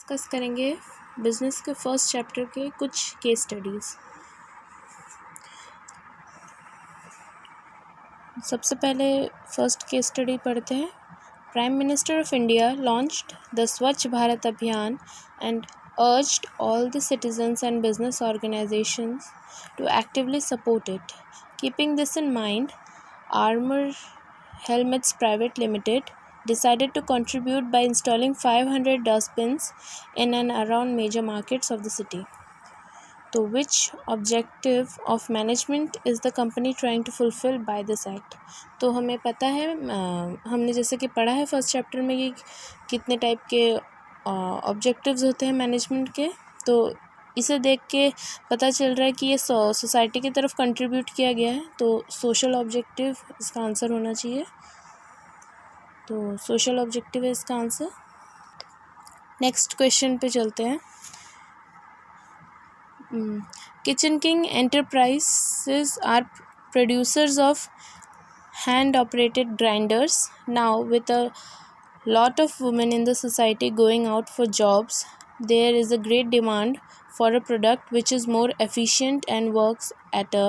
Discuss करेंगे business के first chapter के कुछ केस स्टडीज़। सबसे पहले फर्स्ट केस स्टडी पढ़ते हैं। Prime minister of India launched the स्वच्छ भारत अभियान and urged all the citizens and business organizations to actively support it. Keeping this in mind, Armor Helmets Private Limited decided to contribute by installing 500 dustbins in and around major markets of the city. So, which objective of management is the company trying to fulfill by this act? तो हमें पता है, हमने जैसे कि पढ़ा है first chapter में कि कितने टाइप के ऑब्जेक्टिव्स होते हैं मैनेजमेंट के। तो इसे देख के पता चल रहा है कि ये सोसाइटी की तरफ कंट्रीब्यूट किया गया है, तो सोशल ऑब्जेक्टिव इसका आंसर होना चाहिए। तो सोशल ऑब्जेक्टिव है इसका आंसर। नेक्स्ट क्वेश्चन पे चलते हैं। Kitchen King Enterprises are producers of hand operated grinders. Now with a lot of women in the society going out for jobs, there is a great demand for a product which is more efficient and works at a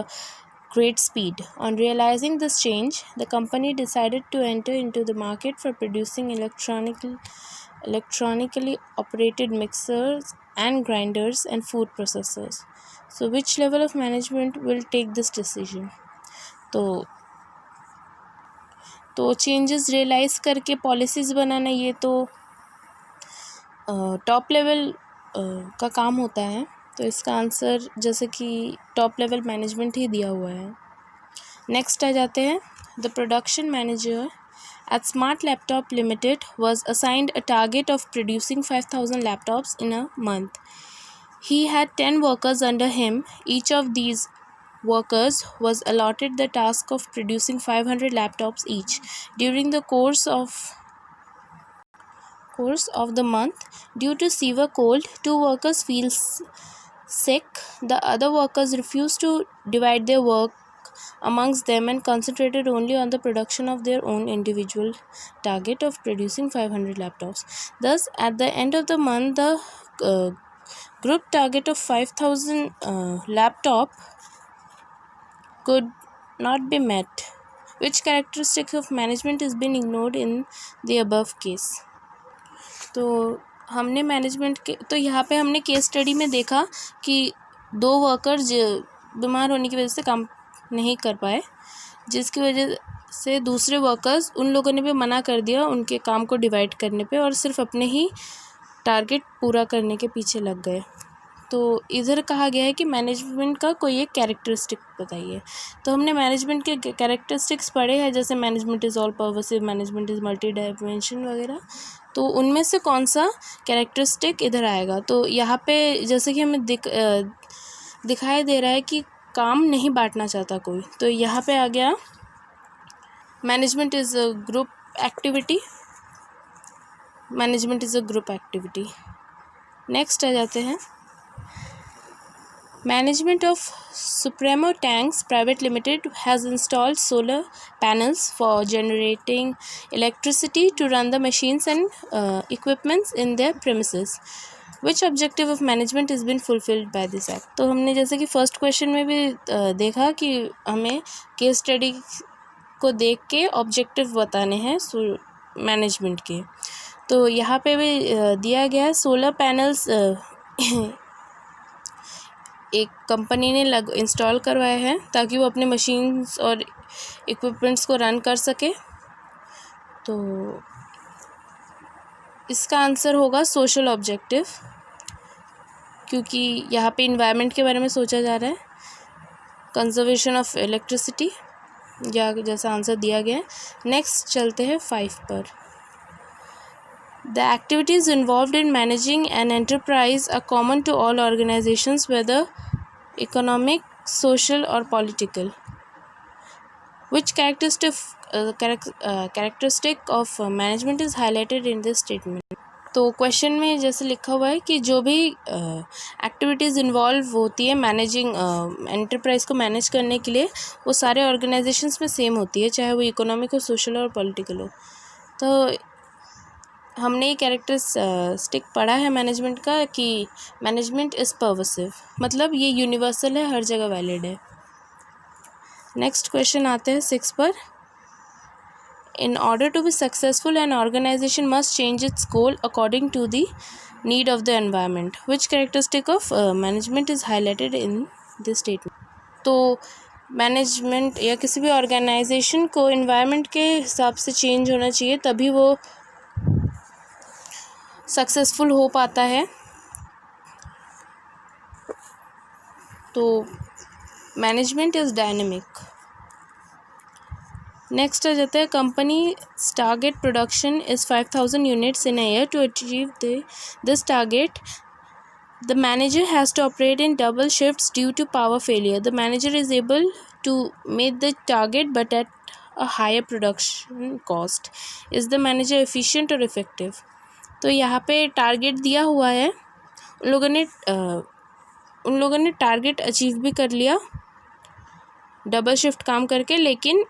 great speed. On realizing this change, the company decided to enter into the market for producing electronically operated mixers and grinders and food processors. So which level of management will take this decision? तो changes realise करके policies बनाना ये तो top level का काम होता है। तो इसका आंसर जैसे कि टॉप लेवल मैनेजमेंट ही दिया हुआ है। नेक्स्ट आ जाते हैं। The production manager eight smart laptop limited was assigned a target of producing 5000 laptops in a month. He had 10 workers under him. Each of these workers was allotted the task of producing 500 laptops each. During the course of the month, due to severe cold, 2 workers feel sick. The other workers refused to divide their work amongst them and concentrated only on the production of their own individual target of producing 500 laptops. Thus, at the end of the month, the group target of 5000 laptop could not be met. Which characteristic of management is being ignored in the above case? तो हमने management के तो यहाँ पे हमने case study में देखा कि 2 वर्कर्स बीमार होने की वजह से काम नहीं कर पाए, जिसकी वजह से दूसरे वर्कर्स उन लोगों ने भी मना कर दिया उनके काम को डिवाइड करने पे और सिर्फ अपने ही टारगेट पूरा करने के पीछे लग गए। तो इधर कहा गया है कि मैनेजमेंट का कोई एक कैरेक्टरिस्टिक बताइए। तो हमने मैनेजमेंट के कैरेक्टरिस्टिक्स पढ़े हैं, जैसे management is all pervasive, management is multi dimension वगैरह। तो उनमें से कौन सा कैरेक्टरिस्टिक इधर आएगा? तो यहाँ पे जैसे कि हमें दिखाई दे रहा है कि काम नहीं बांटना चाहता कोई, तो यहाँ पे आ गया management is a group activity. Management is a group activity. Next आ जाते हैं। Management of Supremo Tanks Private Limited has installed solar panels for generating electricity to run the machines and equipments in their premises. Which objective of management has been fulfilled by this act? तो हमने जैसे कि first question में भी देखा कि हमें case study को देख के ऑब्जेक्टिव बताने हैं मैनेजमेंट के। तो यहाँ पे भी दिया गया है सोलर पैनल्स एक कंपनी ने इंस्टॉल करवाए हैं ताकि वो अपने मशीन्स और इक्विपमेंट्स को रन कर सके। तो इसका आंसर होगा सोशल ऑब्जेक्टिव, क्योंकि यहाँ पे इन्वायरमेंट के बारे में सोचा जा रहा है, कंजर्वेशन ऑफ इलेक्ट्रिसिटी, या जैसा आंसर दिया गया है। नेक्स्ट चलते हैं 5 पर। The activities involved in managing an enterprise are common to all organizations, whether economic, social, or political. Which characteristic of management is highlighted in this statement? तो question में जैसे लिखा हुआ है कि जो भी एक्टिविटीज़ इन्वॉल्व होती है मैनेजिंग एंटरप्राइज को मैनेज करने के लिए, वो सारे ऑर्गेनाइजेशंस में सेम होती है, चाहे वो इकोनॉमिक हो, सोशल हो और पॉलिटिकल हो। तो हमने ये कैरेक्टरिस्टिक पढ़ा है मैनेजमेंट का कि मैनेजमेंट इज़ पर्वसिव, मतलब ये यूनिवर्सल है, हर जगह वैलिड है। नेक्स्ट क्वेश्चन आते हैं 6 पर। In order to be successful, an organization must change its goal according to the need of the environment. Which characteristic of management is highlighted in this statement? तो management या किसी भी organisation को environment के हिसाब से चेंज होना चाहिए, तभी वो सक्सेसफुल हो पाता है। तो मैनेजमेंट इज़ डायनेमिक। नेक्स्ट आ जाता है, company target production is 5000 units in a year. To achieve this target the manager has to operate in double shifts due to power failure. The manager is able to meet the target but at a higher production cost. Is the manager efficient or effective? तो यहाँ पे target दिया हुआ है, उन लोगों ने target achieve भी कर लिया डबल शिफ्ट काम करके, लेकिन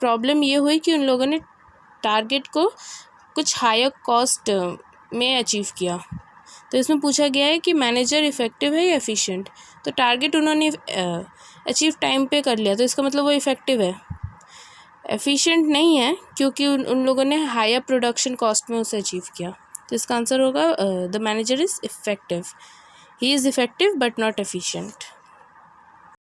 प्रॉब्लम ये हुई कि उन लोगों ने टारगेट को कुछ हायर कॉस्ट में अचीव किया। तो इसमें पूछा गया है कि मैनेजर इफ़ेक्टिव है या एफिशिएंट। तो टारगेट उन्होंने अचीव टाइम पे कर लिया, तो इसका मतलब वो इफ़ेक्टिव है। एफिशिएंट नहीं है क्योंकि उन लोगों ने हायर प्रोडक्शन कॉस्ट में उसे अचीव किया। तो इसका आंसर होगा the manager is effective. He is effective but not efficient.